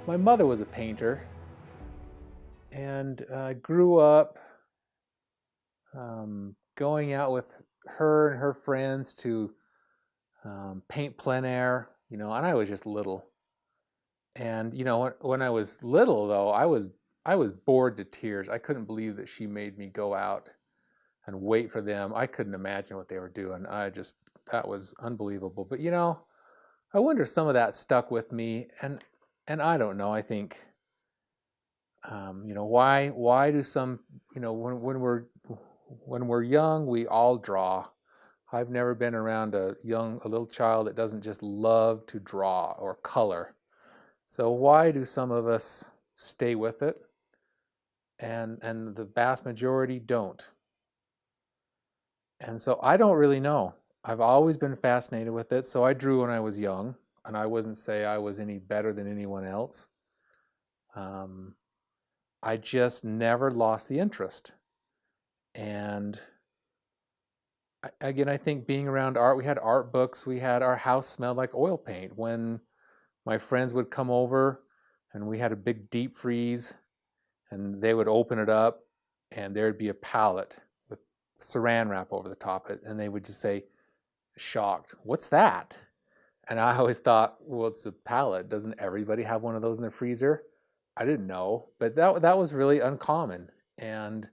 My mother was a painter, and I grew up going out with her and her friends to paint plein air, and I was just little. And when I was little, though, I was bored to tears. I couldn't believe that she made me go out and wait for them. I couldn't imagine what they were doing. That was unbelievable. But I wonder if some of that stuck with me, and I don't know. I think why do some when we're young, we all draw. I've never been around a little child that doesn't just love to draw or color. So why do some of us stay with it and the vast majority don't? And so I don't really know. I've always been fascinated with it. So I drew when I was young, and I wouldn't say I was any better than anyone else. I just never lost the interest. And again, I think being around art, we had art books, our house smelled like oil paint. When my friends would come over and we had a big deep freeze, and they would open it up and there'd be a pallet with saran wrap over the top of it, and they would just say, shocked, "What's that?" And I always thought, well, it's a pallet. Doesn't everybody have one of those in their freezer? I didn't know, but that was really uncommon. And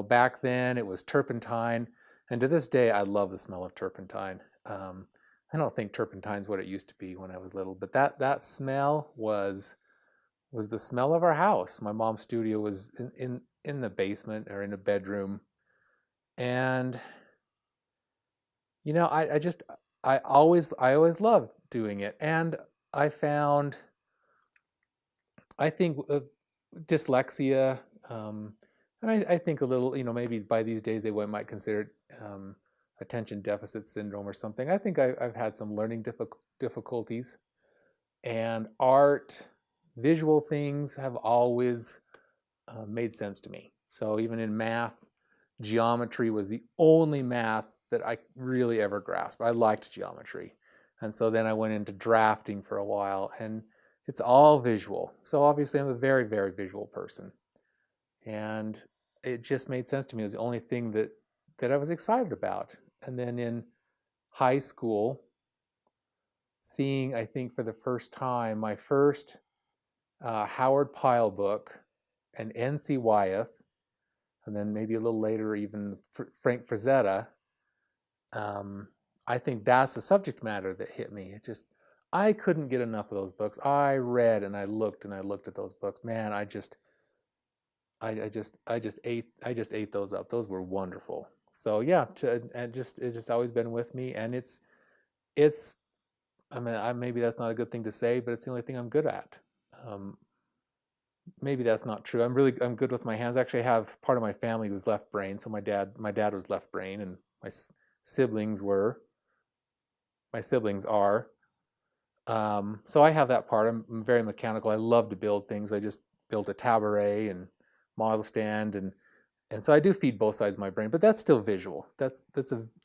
back then it was turpentine, and to this day I love the smell of turpentine. I don't think turpentine's what it used to be when I was little, but that smell was the smell of our house. My mom's studio was in the basement or in a bedroom, and I always loved doing it. And I found, I think, dyslexia, and I think a little, maybe by these days they might consider it attention deficit syndrome or something. I think I've had some learning difficulties, and art, visual things have always made sense to me. So even in math, geometry was the only math that I really ever grasped. I liked geometry. And so then I went into drafting for a while, and it's all visual. So obviously I'm a very, very visual person. And it just made sense to me. It was the only thing that I was excited about. And then in high school, seeing, I think for the first time, my first Howard Pyle book, and N.C. Wyeth, and then maybe a little later even Frank Frazetta. I think that's the subject matter that hit me. I couldn't get enough of those books. I read and I looked at those books. Man, I just ate those up. Those were wonderful. So yeah, it's just always been with me, and it's. I mean, maybe that's not a good thing to say, but it's the only thing I'm good at. Maybe that's not true. I'm good with my hands. Actually, I have part of my family who's left brain. So my dad was left brain, and siblings were. My siblings are. So I have that part. I'm very mechanical. I love to build things. I just built a tabaret and model stand, and so I do feed both sides of my brain. But that's still visual. That's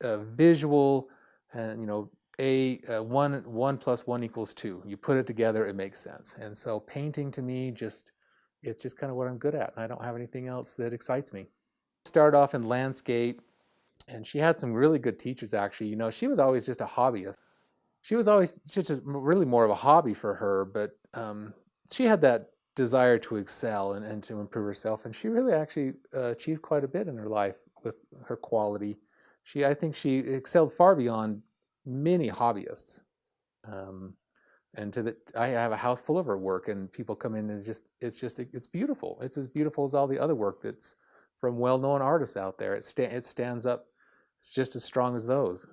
a visual, and one plus one equals two. You put it together, it makes sense. And so painting to me it's just kind of what I'm good at, and I don't have anything else that excites me. Started off in landscape, and she had some really good teachers, actually. She was always just a hobbyist. She was always just really more of a hobby for her, but she had that desire to excel and to improve herself, and she really actually achieved quite a bit in her life with her quality. I think she excelled far beyond many hobbyists. And I have a house full of her work, and people come in, and it's beautiful. It's as beautiful as all the other work that's from well-known artists out there. It stands up. It's just as strong as those.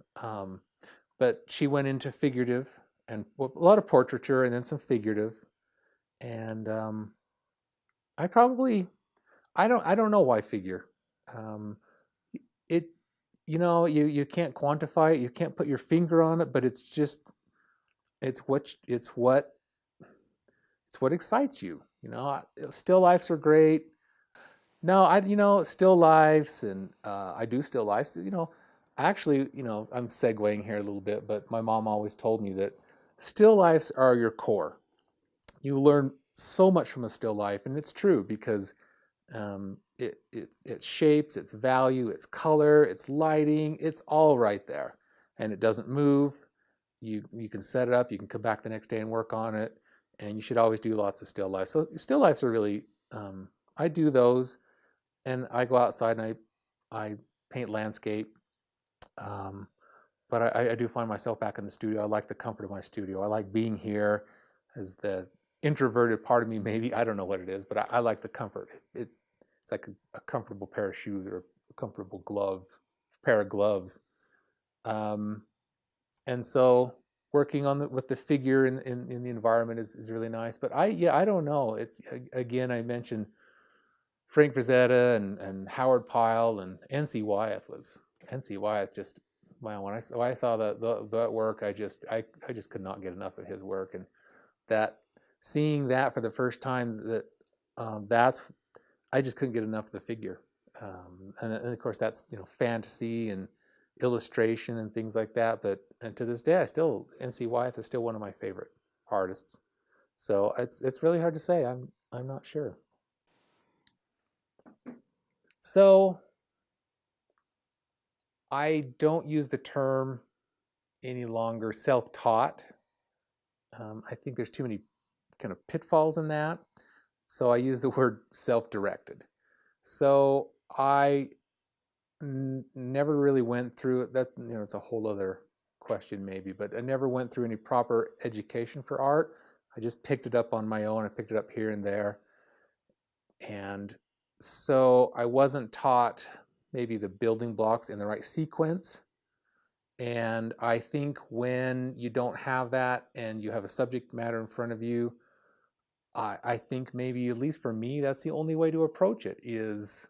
But she went into figurative, and a lot of portraiture, and then some figurative. And I don't know why figure. It you can't quantify it. You can't put your finger on it, but it's what excites you. Still lifes are great. No, still lifes, and I do still lifes. Actually, I'm segueing here a little bit, but my mom always told me that still lifes are your core. you learn so much from a still life, and it's true because its shapes, its value, its color, its lighting, it's all right there, and it doesn't move. You can set it up, you can come back the next day and work on it, and you should always do lots of still lifes. So still lifes are really, I do those, and I go outside and I paint landscape. Um, but I do find myself back in the studio. I like the comfort of my studio. I like being here as the introverted part of me, maybe. I don't know what it is, but I like the comfort. It's like a comfortable pair of shoes or a comfortable pair of gloves. Um, and so working on with the figure in the environment is really nice. But I don't know. It's, again, I mentioned Frank Frazetta and Howard Pyle and NC Wyeth just, wow, when I saw that work, I just could not get enough of his work. And that, seeing that for the first time, that's, I just couldn't get enough of the figure. And of course that's, fantasy and illustration and things like that. But, and to this day, NC Wyeth is still one of my favorite artists. So it's really hard to say. I'm not sure. So I don't use the term any longer self-taught. I think there's too many kind of pitfalls in that. So I use the word self-directed. So I never really went through it. That, it's a whole other question maybe, but I never went through any proper education for art. I just picked it up on my own. I picked it up here and there. And so I wasn't taught maybe the building blocks in the right sequence. And I think when you don't have that and you have a subject matter in front of you, I think maybe, at least for me, that's the only way to approach it is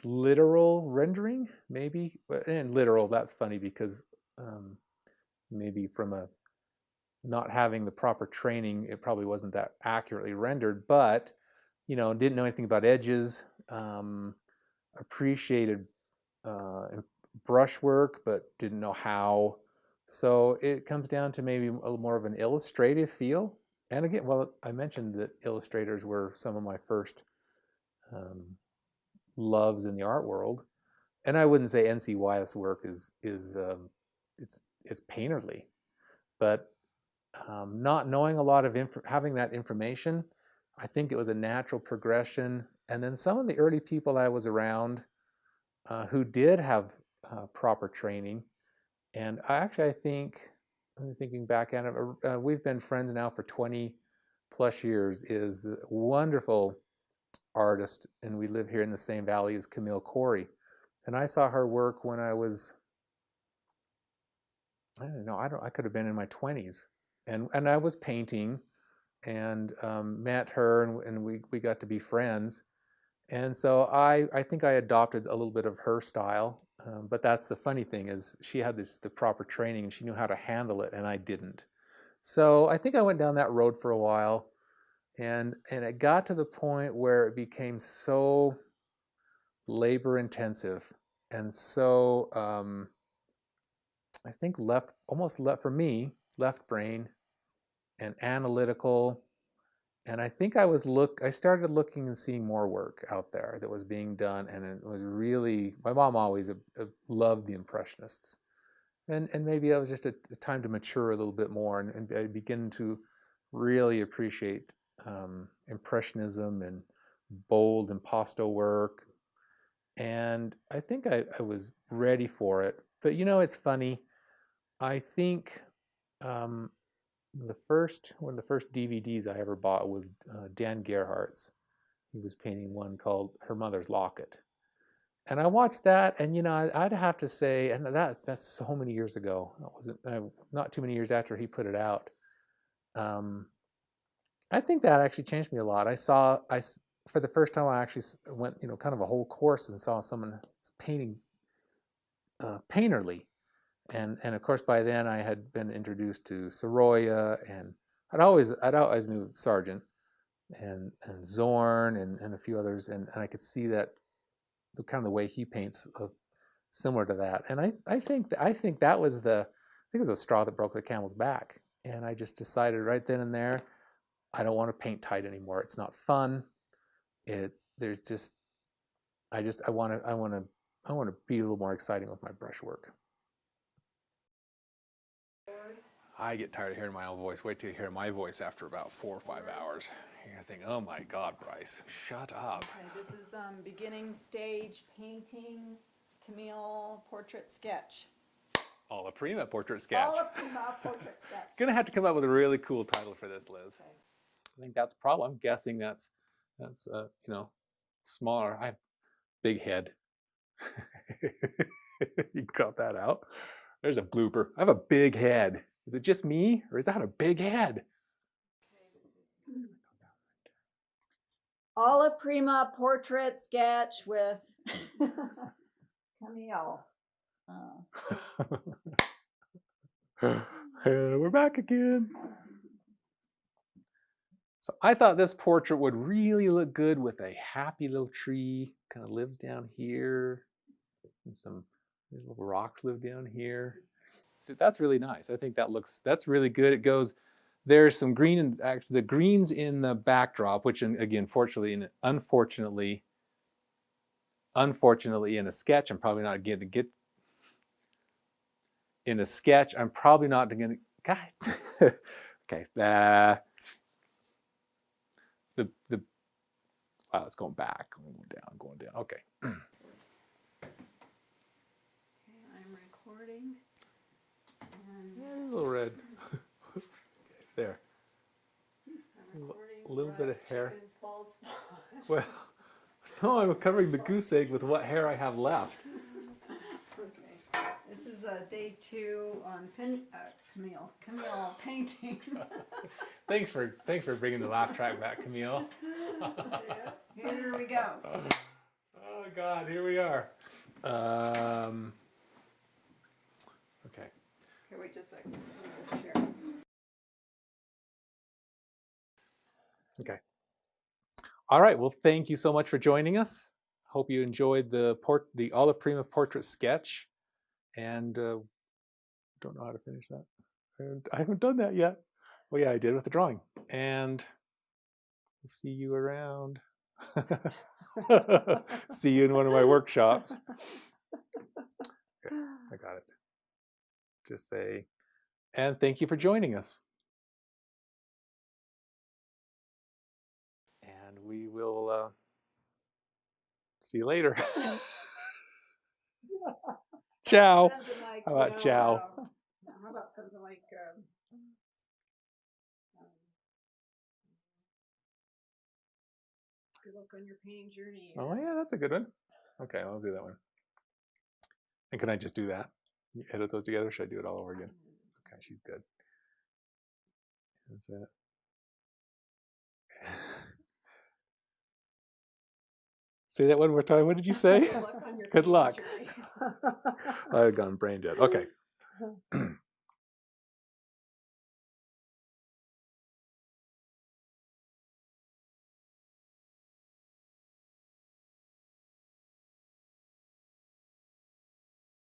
literal rendering, maybe. And literal, that's funny because maybe from a not having the proper training, it probably wasn't that accurately rendered, but didn't know anything about edges, appreciated brushwork, but didn't know how. So it comes down to maybe a little more of an illustrative feel. And again, well, I mentioned that illustrators were some of my first loves in the art world, and I wouldn't say NC Wyeth's work is it's painterly, but not knowing a lot of having that information, I think it was a natural progression. And then some of the early people I was around who did have proper training, and I think, I'm thinking back at it, we've been friends now for 20 plus years, is a wonderful artist, and we live here in the same valley as Camille Corey. And I saw her work when I was, I don't know, I could have been in my 20s. And I was painting and met her, and we got to be friends. And so I think I adopted a little bit of her style. But that's the funny thing, is she had the proper training and she knew how to handle it, and I didn't. So I think I went down that road for a while, and it got to the point where it became so labor intensive and so I think for me, left brain and analytical. And I think I started looking and seeing more work out there that was being done, and it was really, my mom always loved the Impressionists, and maybe that was just a time to mature a little bit more and I begin to really appreciate Impressionism and bold impasto work, and I think I was ready for it. But it's funny. I think um, one of the first DVDs I ever bought was Dan Gerhardt's. He was painting one called Her Mother's Locket, and I watched that, and I'd have to say, and that's so many years ago. That wasn't not too many years after he put it out. Um, I think that actually changed me a lot. For the first time I actually went kind of a whole course and saw someone painting painterly. And of course by then I had been introduced to Sorolla, and I'd always knew Sargent and Zorn and a few others, and I could see that the kind of the way he paints similar to that. And I think that was the straw that broke the camel's back. And I just decided right then and there, I don't want to paint tight anymore. It's not fun. I want to be a little more exciting with my brush work. I get tired of hearing my own voice. Wait till you hear my voice after about 4 or 5 hours. You're gonna think, oh my God, Bryce, shut up. Okay, this is beginning stage painting, Camille portrait sketch. Alla prima portrait sketch. Alla prima portrait sketch. Gonna have to come up with a really cool title for this, Liz. Okay. I think that's probably. I'm guessing that's smaller. I have big head. You cut that out. There's a blooper. I have a big head. Is it just me, or is that a big head? Alla prima portrait sketch with Camille. We're back again. So I thought this portrait would really look good with a happy little tree. Kind of lives down here, and some little rocks live down here. So that's really nice. I think that's really good. It goes. There's some green, and actually the greens in the backdrop, which again, unfortunately, in a sketch, I'm probably not going to get. In a sketch, I'm probably not going to. God, okay. Wow, it's going back, going down. Okay. Okay, I'm recording. Yeah, there's a little red. Okay, there. A little bit of hair. Well, no, I'm covering the goose egg with what hair I have left. Okay, this is day 2 on Camille painting. Thanks for bringing the laugh track back, Camille. Here we go. Oh God, here we are. Okay. Here, wait just a second. This chair. Okay. All right. Well, thank you so much for joining us. Hope you enjoyed the Alla Prima portrait sketch. And don't know how to finish that. I haven't done that yet. Well, yeah, I did with the drawing. And we'll see you around. See you in one of my workshops. Okay, I got it. Just say, and thank you for joining us. And we will see you later. Ciao. Like, how about ciao? How about something like good luck on your painting journey. Oh yeah, that's a good one. Okay, I'll do that one. And can I just do that? You edit those together? Or should I do it all over again? Okay, she's good. That's it. Say that one more time. What did you say? Good luck on your Good luck. journey. I've gone brain dead. Okay.